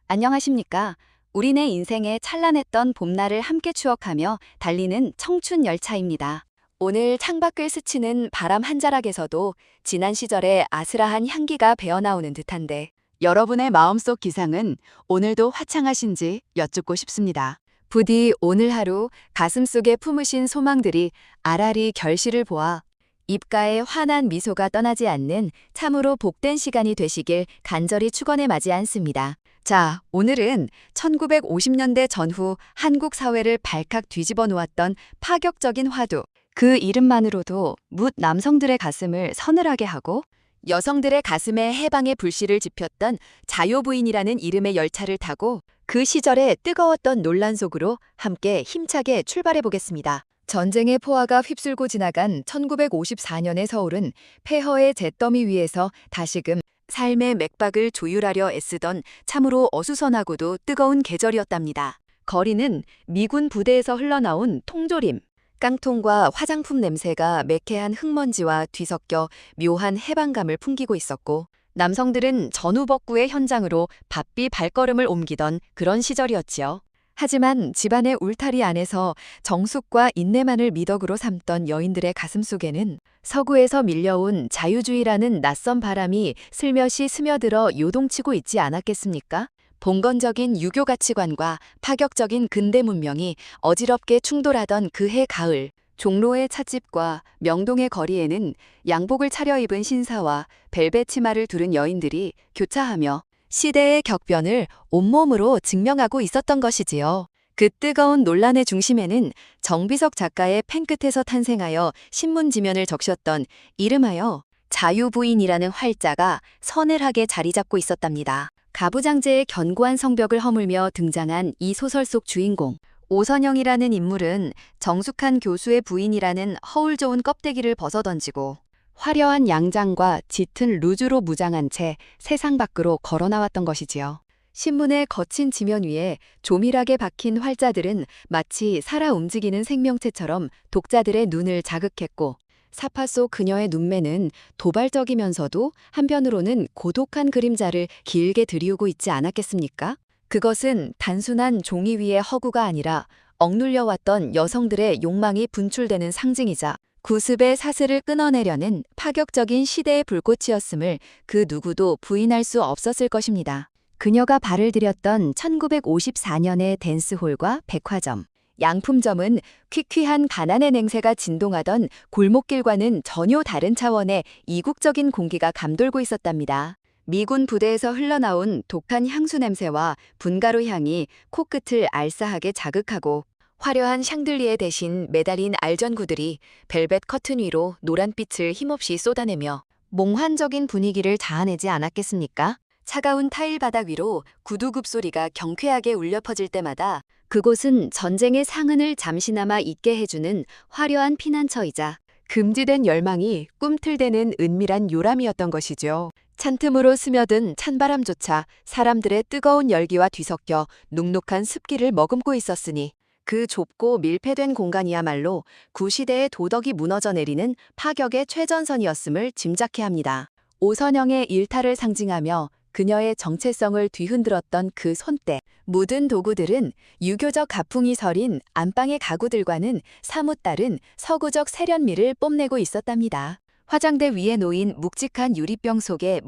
안녕하십니까? 우리네 인생에 찬란했던 봄날을 함께 추억하며 달리는 청춘 열차입니다. 오늘 창밖을 스치는 바람 한 자락에서도 지난 시절의 아스라한 향기가 배어나오는 듯한데 여러분의 마음속 기상은 오늘도 화창하신지 여쭙고 싶습니다. 부디 오늘 하루 가슴속에 품으신 소망들이 아라리 결실을 보아 입가에 환한 미소가 떠나지 않는 참으로 복된 시간이 되시길 간절히 축원해 마지 않습니다. 자, 오늘은 1950년대 전후 한국 사회를 발칵 뒤집어 놓았던 파격적인 화두, 그 이름만으로도 묻 남성들의 가슴을 서늘하게 하고 여성들의 가슴에 해방의 불씨를 지폈던 자유부인이라는 이름의 열차를 타고 그 시절의 뜨거웠던 논란 속으로 함께 힘차게 출발해 보겠습니다. 전쟁의 포화가 휩쓸고 지나간 1954년의 서울은 폐허의 잿더미 위에서 다시금 삶의 맥박을 조율하려 애쓰던 참으로 어수선하고도 뜨거운 계절이었답니다. 거리는 미군 부대에서 흘러나온 통조림, 깡통과 화장품 냄새가 매캐한 흙먼지와 뒤섞여 묘한 해방감을 풍기고 있었고 남성들은 전후복구의 현장으로 바삐 발걸음을 옮기던 그런 시절이었지요. 하지만 집안의 울타리 안에서 정숙과 인내만을 미덕으로 삼던 여인들의 가슴 속에는 서구에서 밀려온 자유주의라는 낯선 바람이 슬며시 스며들어 요동치고 있지 않았겠습니까? 봉건적인 유교 가치관과 파격적인 근대 문명이 어지럽게 충돌하던 그해 가을, 종로의 찻집과 명동의 거리에는 양복을 차려입은 신사와 벨벳 치마를 두른 여인들이 교차하며 시대의 격변을 온몸으로 증명하고 있었던 것이지요. 그 뜨거운 논란의 중심에는 정비석 작가의 펜끝에서 탄생하여 신문 지면을 적셨던 이름하여 자유부인이라는 활자가 서늘하게 자리 잡고 있었답니다. 가부장제의 견고한 성벽을 허물며 등장한 이 소설 속 주인공 오선영이라는 인물은 정숙한 교수의 부인이라는 허울 좋은 껍데기를 벗어던지고 화려한 양장과 짙은 루즈로 무장한 채 세상 밖으로 걸어 나왔던 것이지요. 신문의 거친 지면 위에 조밀하게 박힌 활자들은 마치 살아 움직이는 생명체처럼 독자들의 눈을 자극했고 사파 속 그녀의 눈매는 도발적이면서도 한편으로는 고독한 그림자를 길게 들이우고 있지 않았겠습니까? 그것은 단순한 종이 위의 허구가 아니라 억눌려왔던 여성들의 욕망이 분출되는 상징이자 구습의 사슬을 끊어내려는 파격적인 시대의 불꽃이었음을 그 누구도 부인할 수 없었을 것입니다. 그녀가 발을 들였던 1954년의 댄스홀과 백화점, 양품점은 퀴퀴한 가난의 냉세가 진동하던 골목길과는 전혀 다른 차원의 이국적인 공기가 감돌고 있었답니다. 미군 부대에서 흘러나온 독한 향수 냄새와 분가루 향이 코끝을 알싸하게 자극하고 화려한 샹들리에 대신 매달린 알전구들이 벨벳 커튼 위로 노란빛을 힘없이 쏟아내며 몽환적인 분위기를 자아내지 않았겠습니까? 차가운 타일 바닥 위로 구두굽 소리가 경쾌하게 울려 퍼질 때마다 그곳은 전쟁의 상흔을 잠시나마 잊게 해주는 화려한 피난처이자 금지된 열망이 꿈틀대는 은밀한 요람이었던 것이죠. 찬틈으로 스며든 찬바람조차 사람들의 뜨거운 열기와 뒤섞여 눅눅한 습기를 머금고 있었으니 그 좁고 밀폐된 공간이야말로 구시대의 도덕이 무너져 내리는 파격의 최전선이었음을 짐작케 합니다. 오선영의 일탈을 상징하며 그녀의 정체성을 뒤흔들었던 그 손때, 묻은 도구들은 유교적 가풍이 서린 안방의 가구들과는 사뭇 다른 서구적 세련미를 뽐내고 있었답니다. 화장대 위에 놓인 묵직한 유리병 속에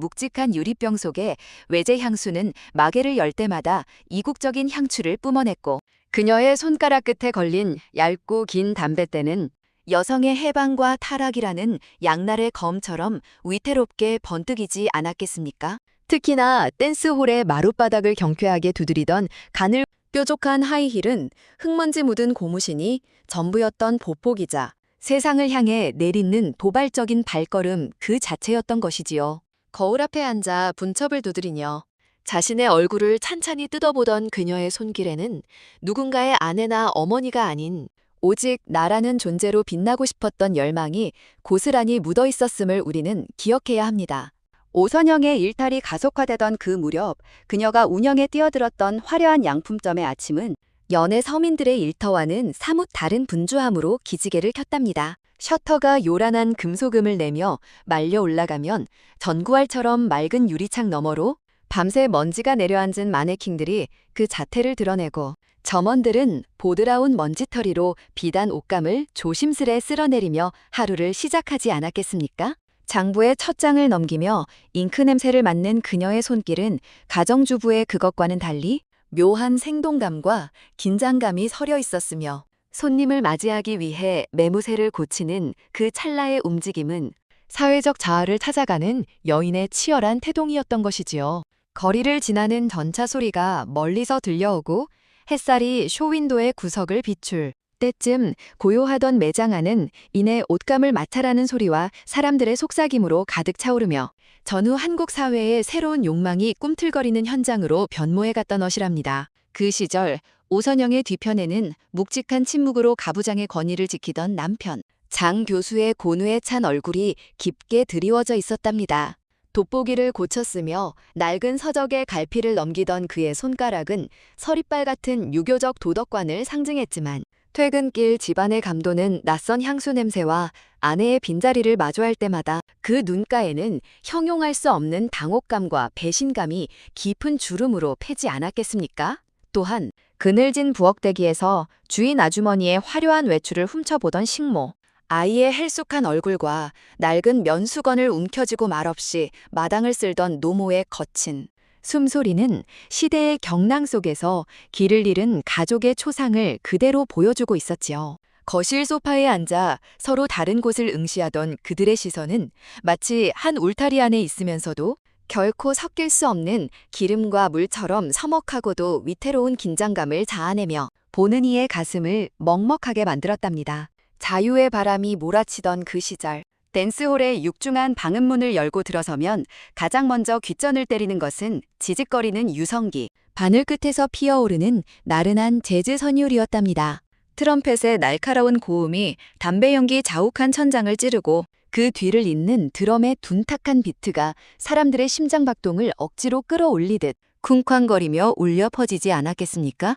외제 향수는 마개를 열 때마다 이국적인 향취를 뿜어냈고 그녀의 손가락 끝에 걸린 얇고 긴 담뱃대는 여성의 해방과 타락이라는 양날의 검처럼 위태롭게 번뜩이지 않았겠습니까? 특히나 댄스홀의 마룻바닥을 경쾌하게 두드리던 가늘 뾰족한 하이힐은 흙먼지 묻은 고무신이 전부였던 보폭이자 세상을 향해 내딛는 도발적인 발걸음 그 자체였던 것이지요. 거울 앞에 앉아 분첩을 두드리며 자신의 얼굴을 찬찬히 뜯어보던 그녀의 손길에는 누군가의 아내나 어머니가 아닌 오직 나라는 존재로 빛나고 싶었던 열망이 고스란히 묻어 있었음을 우리는 기억해야 합니다. 오선영의 일탈이 가속화되던 그 무렵 그녀가 운영에 뛰어들었던 화려한 양품점의 아침은 연애 서민들의 일터와는 사뭇 다른 분주함으로 기지개를 켰답니다. 셔터가 요란한 금소금을 내며 말려 올라가면 전구알처럼 맑은 유리창 너머로 밤새 먼지가 내려앉은 마네킹들이 그 자태를 드러내고 점원들은 보드라운 먼지털이로 비단 옷감을 조심스레 쓸어내리며 하루를 시작하지 않았겠습니까? 장부의 첫 장을 넘기며 잉크 냄새를 맡는 그녀의 손길은 가정주부의 그것과는 달리 묘한 생동감과 긴장감이 서려 있었으며 손님을 맞이하기 위해 매무새를 고치는 그 찰나의 움직임은 사회적 자아를 찾아가는 여인의 치열한 태동이었던 것이지요. 거리를 지나는 전차 소리가 멀리서 들려오고 햇살이 쇼윈도의 구석을 비출 때쯤 고요하던 매장 안은 이내 옷감을 맡아라는 소리와 사람들의 속삭임으로 가득 차오르며 전후 한국 사회의 새로운 욕망이 꿈틀거리는 현장으로 변모해갔던 것이랍니다. 그 시절 오선영의 뒤편에는 묵직한 침묵으로 가부장의 권위를 지키던 남편 장 교수의 고뇌에 찬 얼굴이 깊게 드리워져 있었답니다. 돋보기를 고쳤으며 낡은 서적의 갈피를 넘기던 그의 손가락은 서리빨 같은 유교적 도덕관을 상징했지만 퇴근길 집안의 감도는 낯선 향수 냄새와 아내의 빈자리를 마주할 때마다 그 눈가에는 형용할 수 없는 당혹감과 배신감이 깊은 주름으로 패지 않았겠습니까? 또한 그늘진 부엌대기에서 주인 아주머니의 화려한 외출을 훔쳐보던 식모, 아이의 헬쑥한 얼굴과 낡은 면수건을 움켜쥐고 말없이 마당을 쓸던 노모의 거친 숨소리는 시대의 경랑 속에서 길을 잃은 가족의 초상을 그대로 보여주고 있었지요. 거실 소파에 앉아 서로 다른 곳을 응시하던 그들의 시선은 마치 한 울타리 안에 있으면서도 결코 섞일 수 없는 기름과 물처럼 서먹하고도 위태로운 긴장감을 자아내며 보는 이의 가슴을 먹먹하게 만들었답니다. 자유의 바람이 몰아치던 그 시절, 댄스홀의 육중한 방음문을 열고 들어서면 가장 먼저 귓전을 때리는 것은 지직거리는 유성기, 바늘 끝에서 피어오르는 나른한 재즈 선율이었답니다. 트럼펫의 날카로운 고음이 담배 연기 자욱한 천장을 찌르고 그 뒤를 잇는 드럼의 둔탁한 비트가 사람들의 심장박동을 억지로 끌어올리듯 쿵쾅거리며 울려 퍼지지 않았겠습니까?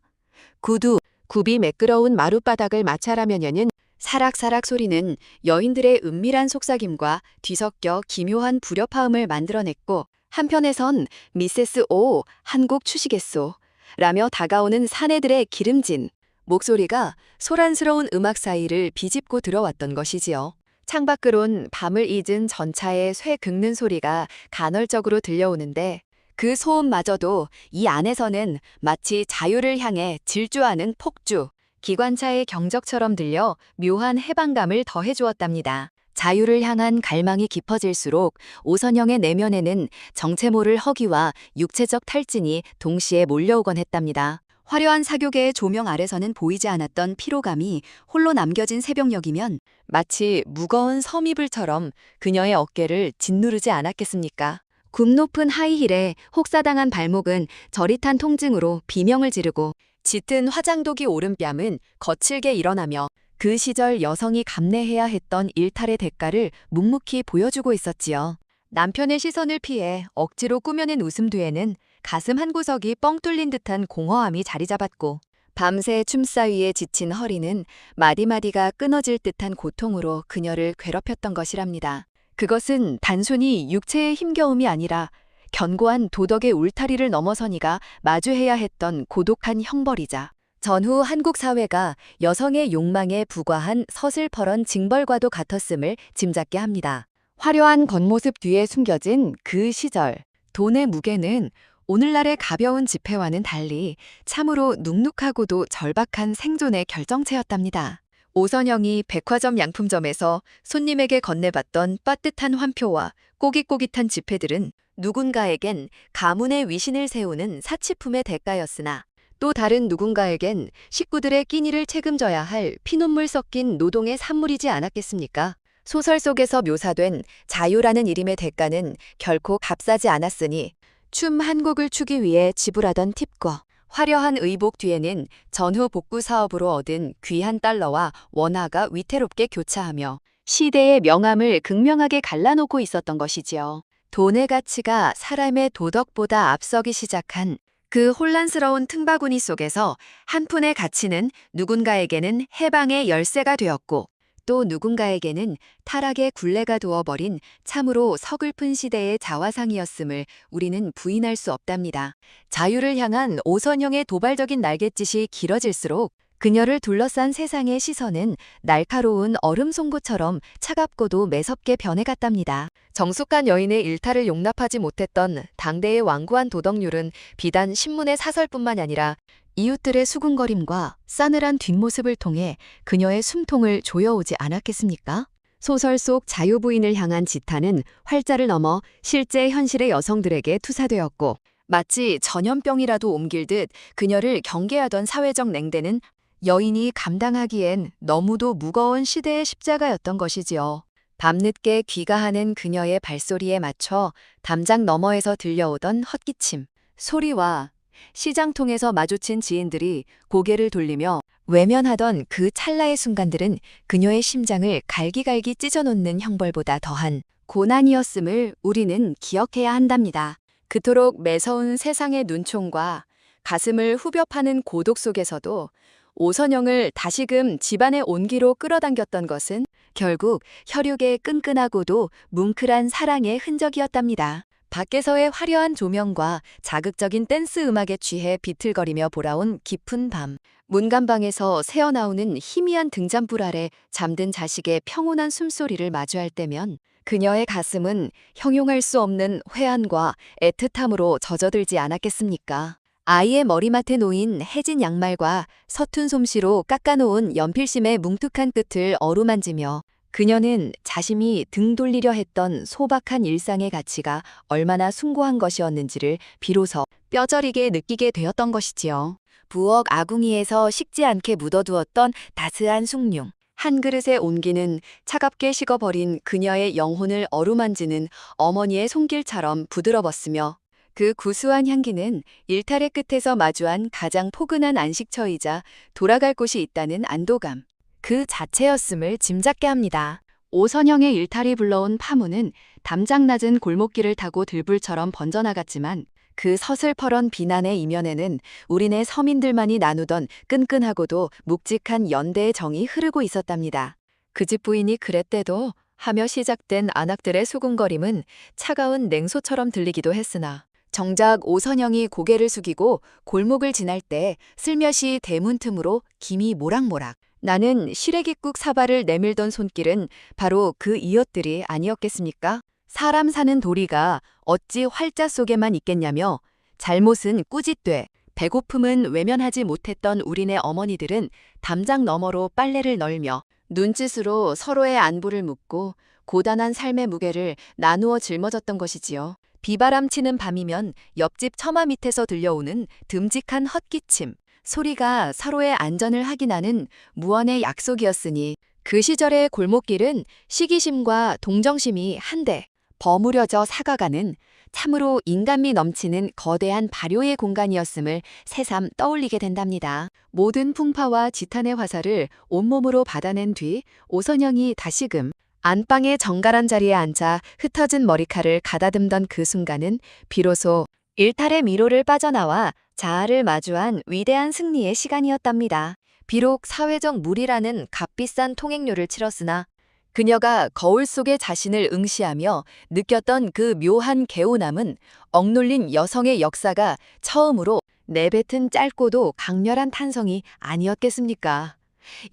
구두, 굽이 매끄러운 마룻바닥을 마찰하며 여는 사락사락 소리는 여인들의 은밀한 속삭임과 뒤섞여 기묘한 불협화음을 만들어냈고 한편에선 미세스 오, 한국 추시겠소 라며 다가오는 사내들의 기름진 목소리가 소란스러운 음악 사이를 비집고 들어왔던 것이지요. 창밖으론 밤을 잊은 전차의 쇠 긁는 소리가 간헐적으로 들려오는데 그 소음마저도 이 안에서는 마치 자유를 향해 질주하는 폭주, 기관차의 경적처럼 들려 묘한 해방감을 더해주었답니다. 자유를 향한 갈망이 깊어질수록 오선영의 내면에는 정체 모를 허기와 육체적 탈진이 동시에 몰려오곤 했답니다. 화려한 사교계의 조명 아래서는 보이지 않았던 피로감이 홀로 남겨진 새벽녘이면 마치 무거운 섬이불처럼 그녀의 어깨를 짓누르지 않았겠습니까? 굽 높은 하이힐에 혹사당한 발목은 저릿한 통증으로 비명을 지르고 짙은 화장독이 오른 뺨은 거칠게 일어나며 그 시절 여성이 감내해야 했던 일탈의 대가를 묵묵히 보여주고 있었지요. 남편의 시선을 피해 억지로 꾸며낸 웃음 뒤에는 가슴 한구석이 뻥 뚫린 듯한 공허함이 자리 잡았고 밤새 춤사위에 지친 허리는 마디마디가 끊어질 듯한 고통으로 그녀를 괴롭혔던 것이랍니다. 그것은 단순히 육체의 힘겨움이 아니라 견고한 도덕의 울타리를 넘어서니가 마주해야 했던 고독한 형벌이자 전후 한국 사회가 여성의 욕망에 부과한 서슬퍼런 징벌과도 같았음을 짐작게 합니다. 화려한 겉모습 뒤에 숨겨진 그 시절, 돈의 무게는 오늘날의 가벼운 지폐와는 달리 참으로 눅눅하고도 절박한 생존의 결정체였답니다. 오선영이 백화점 양품점에서 손님에게 건네봤던 빠듯한 환표와 꼬깃꼬깃한 지폐들은 누군가에겐 가문의 위신을 세우는 사치품의 대가였으나 또 다른 누군가에겐 식구들의 끼니를 책임져야 할 피눈물 섞인 노동의 산물이지 않았겠습니까? 소설 속에서 묘사된 자유라는 이름의 대가는 결코 값싸지 않았으니 춤 한 곡을 추기 위해 지불하던 팁과 화려한 의복 뒤에는 전후 복구 사업으로 얻은 귀한 달러와 원화가 위태롭게 교차하며 시대의 명암을 극명하게 갈라놓고 있었던 것이지요. 돈의 가치가 사람의 도덕보다 앞서기 시작한 그 혼란스러운 틈바구니 속에서 한 푼의 가치는 누군가에게는 해방의 열쇠가 되었고 또 누군가에게는 타락의 굴레가 되어버린 참으로 서글픈 시대의 자화상이었음을 우리는 부인할 수 없답니다. 자유를 향한 오선영의 도발적인 날갯짓이 길어질수록 그녀를 둘러싼 세상의 시선은 날카로운 얼음 송곳처럼 차갑고도 매섭게 변해갔답니다. 정숙한 여인의 일탈을 용납하지 못했던 당대의 완고한 도덕률은 비단 신문의 사설뿐만 아니라 이웃들의 수군거림과 싸늘한 뒷모습을 통해 그녀의 숨통을 조여오지 않았겠습니까? 소설 속 자유부인을 향한 지탄은 활자를 넘어 실제 현실의 여성들에게 투사되었고 마치 전염병이라도 옮길 듯 그녀를 경계하던 사회적 냉대는 여인이 감당하기엔 너무도 무거운 시대의 십자가였던 것이지요. 밤늦게 귀가하는 그녀의 발소리에 맞춰 담장 너머에서 들려오던 헛기침, 소리와 시장통에서 마주친 지인들이 고개를 돌리며 외면하던 그 찰나의 순간들은 그녀의 심장을 갈기갈기 찢어놓는 형벌보다 더한 고난이었음을 우리는 기억해야 한답니다. 그토록 매서운 세상의 눈총과 가슴을 후벼 파는 고독 속에서도 오선영을 다시금 집안의 온기로 끌어당겼던 것은 결국 혈육의 끈끈하고도 뭉클한 사랑의 흔적이었답니다. 밖에서의 화려한 조명과 자극적인 댄스 음악에 취해 비틀거리며 보라온 깊은 밤. 문간방에서 새어나오는 희미한 등잔불 아래 잠든 자식의 평온한 숨소리를 마주할 때면 그녀의 가슴은 형용할 수 없는 회한과 애틋함으로 젖어들지 않았겠습니까? 아이의 머리맡에 놓인 해진 양말과 서툰 솜씨로 깎아놓은 연필심의 뭉툭한 끝을 어루만지며 그녀는 자신이 등 돌리려 했던 소박한 일상의 가치가 얼마나 숭고한 것이었는지를 비로소 뼈저리게 느끼게 되었던 것이지요. 부엌 아궁이에서 식지 않게 묻어두었던 따스한 숭늉. 한 그릇의 온기는 차갑게 식어버린 그녀의 영혼을 어루만지는 어머니의 손길처럼 부드러웠으며 그 구수한 향기는 일탈의 끝에서 마주한 가장 포근한 안식처이자 돌아갈 곳이 있다는 안도감. 그 자체였음을 짐작게 합니다. 오선영의 일탈이 불러온 파문은 담장 낮은 골목길을 타고 들불처럼 번져나갔지만 그 서슬퍼런 비난의 이면에는 우리네 서민들만이 나누던 끈끈하고도 묵직한 연대의 정이 흐르고 있었답니다. 그 집 부인이 그랬대도 하며 시작된 안악들의 수군거림은 차가운 냉소처럼 들리기도 했으나 정작 오선영이 고개를 숙이고 골목을 지날 때 슬며시 대문 틈으로 김이 모락모락 나는 시래기국 사발을 내밀던 손길은 바로 그 이웃들이 아니었겠습니까? 사람 사는 도리가 어찌 활자 속에만 있겠냐며 잘못은 꾸짖되 배고픔은 외면하지 못했던 우리네 어머니들은 담장 너머로 빨래를 널며 눈짓으로 서로의 안부를 묻고 고단한 삶의 무게를 나누어 짊어졌던 것이지요. 비바람 치는 밤이면 옆집 처마 밑에서 들려오는 듬직한 헛기침, 소리가 서로의 안전을 확인하는 무언의 약속이었으니 그 시절의 골목길은 시기심과 동정심이 한데 버무려져 사가가는 참으로 인간미 넘치는 거대한 발효의 공간이었음을 새삼 떠올리게 된답니다. 모든 풍파와 지탄의 화살을 온몸으로 받아낸 뒤 오선영이 다시금 안방의 정갈한 자리에 앉아 흩어진 머리칼을 가다듬던 그 순간은 비로소 일탈의 미로를 빠져나와 자아를 마주한 위대한 승리의 시간이었답니다. 비록 사회적 무리라는 값비싼 통행료를 치렀으나 그녀가 거울 속의 자신을 응시하며 느꼈던 그 묘한 개운함은 억눌린 여성의 역사가 처음으로 내뱉은 짧고도 강렬한 탄성이 아니었겠습니까?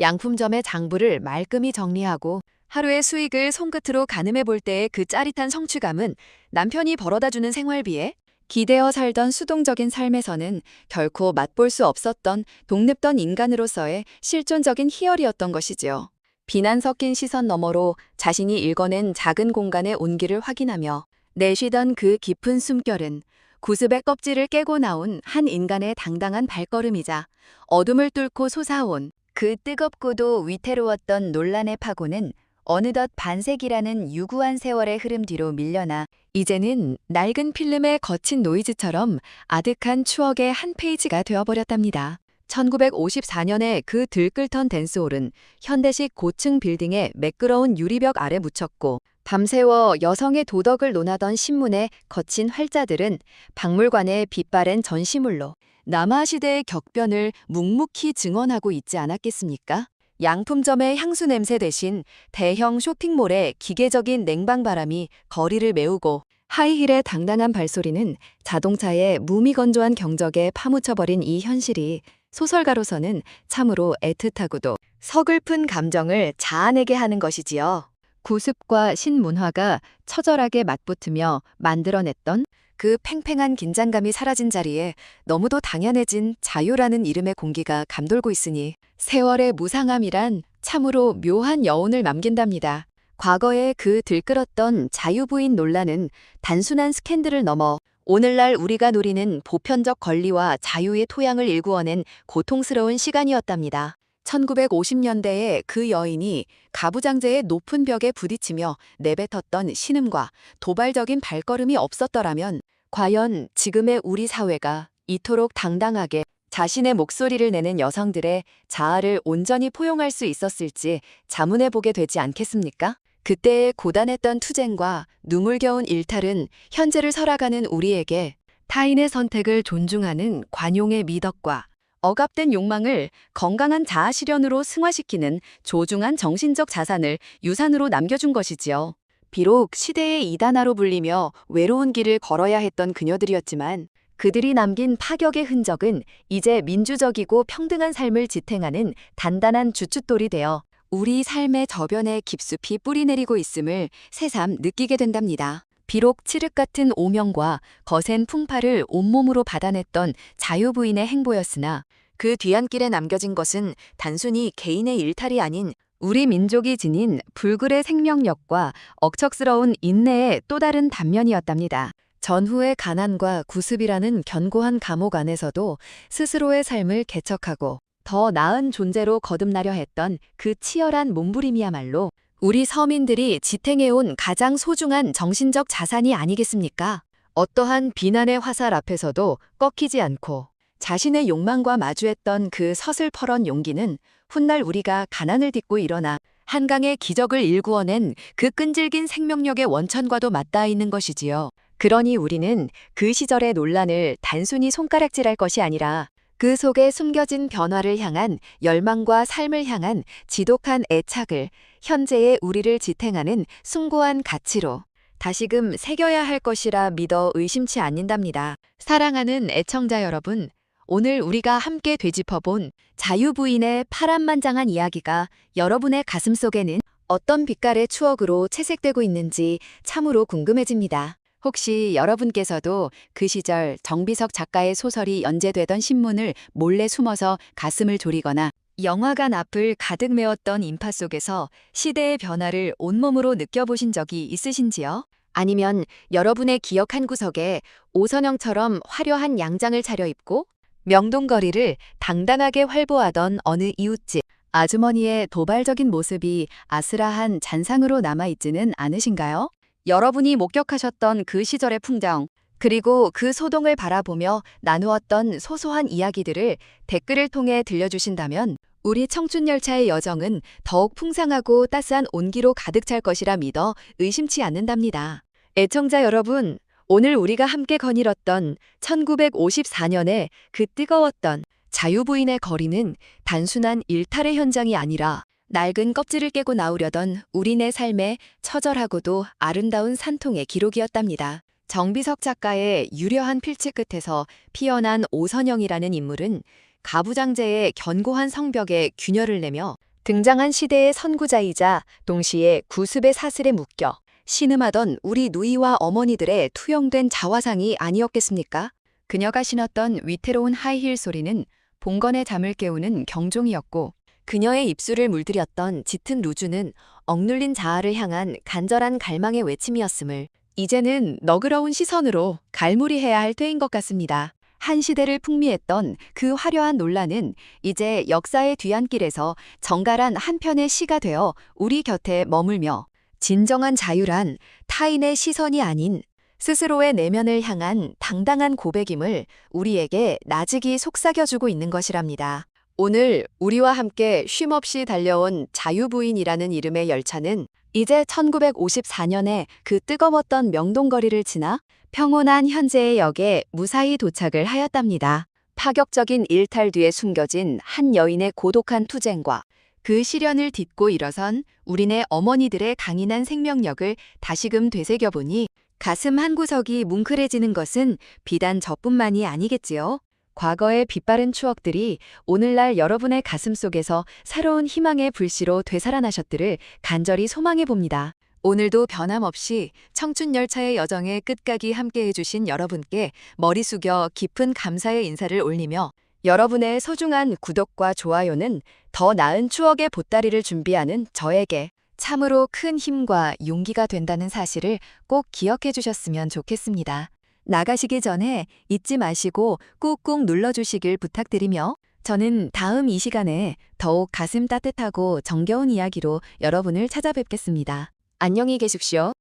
양품점의 장부를 말끔히 정리하고 하루의 수익을 손끝으로 가늠해 볼 때의 그 짜릿한 성취감은 남편이 벌어다주는 생활비에 기대어 살던 수동적인 삶에서는 결코 맛볼 수 없었던 독립던 인간으로서의 실존적인 희열이었던 것이지요. 비난 섞인 시선 너머로 자신이 읽어낸 작은 공간의 온기를 확인하며 내쉬던 그 깊은 숨결은 구습의 껍질을 깨고 나온 한 인간의 당당한 발걸음이자 어둠을 뚫고 솟아온 그 뜨겁고도 위태로웠던 논란의 파고는 어느덧 반세기라는 유구한 세월의 흐름 뒤로 밀려나 이제는 낡은 필름의 거친 노이즈처럼 아득한 추억의 한 페이지가 되어버렸답니다. 1954년에 그 들끓던 댄스홀은 현대식 고층 빌딩의 매끄러운 유리벽 아래 묻혔고 밤새워 여성의 도덕을 논하던 신문의 거친 활자들은 박물관의 빛바랜 전시물로 남아시대의 격변을 묵묵히 증언하고 있지 않았겠습니까? 양품점의 향수 냄새 대신 대형 쇼핑몰의 기계적인 냉방바람이 거리를 메우고 하이힐의 당당한 발소리는 자동차의 무미건조한 경적에 파묻혀버린 이 현실이 소설가로서는 참으로 애틋하고도 서글픈 감정을 자아내게 하는 것이지요. 구습과 신문화가 처절하게 맞붙으며 만들어냈던 그 팽팽한 긴장감이 사라진 자리에 너무도 당연해진 자유라는 이름의 공기가 감돌고 있으니 세월의 무상함이란 참으로 묘한 여운을 남긴답니다. 과거에 그 들끓었던 자유부인 논란은 단순한 스캔들을 넘어 오늘날 우리가 누리는 보편적 권리와 자유의 토양을 일구어낸 고통스러운 시간이었답니다. 1950년대에 그 여인이 가부장제의 높은 벽에 부딪히며 내뱉었던 신음과 도발적인 발걸음이 없었더라면 과연 지금의 우리 사회가 이토록 당당하게 자신의 목소리를 내는 여성들의 자아를 온전히 포용할 수 있었을지 자문해보게 되지 않겠습니까? 그때의 고단했던 투쟁과 눈물겨운 일탈은 현재를 살아가는 우리에게 타인의 선택을 존중하는 관용의 미덕과 억압된 욕망을 건강한 자아 실현으로 승화시키는 조중한 정신적 자산을 유산으로 남겨준 것이지요. 비록 시대의 이단아로 불리며 외로운 길을 걸어야 했던 그녀들이었지만 그들이 남긴 파격의 흔적은 이제 민주적이고 평등한 삶을 지탱하는 단단한 주춧돌이 되어 우리 삶의 저변에 깊숙이 뿌리내리고 있음을 새삼 느끼게 된답니다. 비록 칠흑 같은 오명과 거센 풍파를 온몸으로 받아냈던 자유부인의 행보였으나 그 뒤안길에 남겨진 것은 단순히 개인의 일탈이 아닌 우리 민족이 지닌 불굴의 생명력과 억척스러운 인내의 또 다른 단면이었답니다. 전후의 가난과 구습이라는 견고한 감옥 안에서도 스스로의 삶을 개척하고 더 나은 존재로 거듭나려 했던 그 치열한 몸부림이야말로 우리 서민들이 지탱해온 가장 소중한 정신적 자산이 아니겠습니까? 어떠한 비난의 화살 앞에서도 꺾이지 않고 자신의 욕망과 마주했던 그 서슬퍼런 용기는 훗날 우리가 가난을 딛고 일어나 한강의 기적을 일구어낸 그 끈질긴 생명력의 원천과도 맞닿아 있는 것이지요. 그러니 우리는 그 시절의 논란을 단순히 손가락질할 것이 아니라 그 속에 숨겨진 변화를 향한 열망과 삶을 향한 지독한 애착을 현재의 우리를 지탱하는 숭고한 가치로 다시금 새겨야 할 것이라 믿어 의심치 않는답니다. 사랑하는 애청자 여러분, 오늘 우리가 함께 되짚어본 자유부인의 파란만장한 이야기가 여러분의 가슴속에는 어떤 빛깔의 추억으로 채색되고 있는지 참으로 궁금해집니다. 혹시 여러분께서도 그 시절 정비석 작가의 소설이 연재되던 신문을 몰래 숨어서 가슴을 졸이거나 영화관 앞을 가득 메웠던 인파 속에서 시대의 변화를 온몸으로 느껴보신 적이 있으신지요? 아니면 여러분의 기억 한 구석에 오선영처럼 화려한 양장을 차려입고 명동거리를 당당하게 활보하던 어느 이웃집 아주머니의 도발적인 모습이 아스라한 잔상으로 남아있지는 않으신가요? 여러분이 목격하셨던 그 시절의 풍경, 그리고 그 소동을 바라보며 나누었던 소소한 이야기들을 댓글을 통해 들려주신다면 우리 청춘열차의 여정은 더욱 풍성하고 따스한 온기로 가득 찰 것이라 믿어 의심치 않는답니다. 애청자 여러분, 오늘 우리가 함께 거닐었던 1954년의 그 뜨거웠던 자유부인의 거리는 단순한 일탈의 현장이 아니라 낡은 껍질을 깨고 나오려던 우리네 삶의 처절하고도 아름다운 산통의 기록이었답니다. 정비석 작가의 유려한 필체 끝에서 피어난 오선영이라는 인물은 가부장제의 견고한 성벽에 균열을 내며 등장한 시대의 선구자이자 동시에 구습의 사슬에 묶여 신음하던 우리 누이와 어머니들의 투영된 자화상이 아니었겠습니까? 그녀가 신었던 위태로운 하이힐 소리는 봉건의 잠을 깨우는 경종이었고 그녀의 입술을 물들였던 짙은 루즈는 억눌린 자아를 향한 간절한 갈망의 외침이었음을 이제는 너그러운 시선으로 갈무리해야 할 때인 것 같습니다. 한 시대를 풍미했던 그 화려한 논란은 이제 역사의 뒤안길에서 정갈한 한 편의 시가 되어 우리 곁에 머물며 진정한 자유란 타인의 시선이 아닌 스스로의 내면을 향한 당당한 고백임을 우리에게 나직이 속삭여주고 있는 것이랍니다. 오늘 우리와 함께 쉼없이 달려온 자유부인이라는 이름의 열차는 이제 1954년에 그 뜨거웠던 명동거리를 지나 평온한 현재의 역에 무사히 도착을 하였답니다. 파격적인 일탈 뒤에 숨겨진 한 여인의 고독한 투쟁과 그 시련을 딛고 일어선 우리네 어머니들의 강인한 생명력을 다시금 되새겨보니 가슴 한구석이 뭉클해지는 것은 비단 저뿐만이 아니겠지요. 과거의 빛바른 추억들이 오늘날 여러분의 가슴 속에서 새로운 희망의 불씨로 되살아나셨기를 간절히 소망해 봅니다. 오늘도 변함없이 청춘 열차의 여정에 끝까지 함께해 주신 여러분께 머리 숙여 깊은 감사의 인사를 올리며 여러분의 소중한 구독과 좋아요는 더 나은 추억의 보따리를 준비하는 저에게 참으로 큰 힘과 용기가 된다는 사실을 꼭 기억해 주셨으면 좋겠습니다. 나가시기 전에 잊지 마시고 꾹꾹 눌러주시길 부탁드리며 저는 다음 이 시간에 더욱 가슴 따뜻하고 정겨운 이야기로 여러분을 찾아뵙겠습니다. 안녕히 계십시오.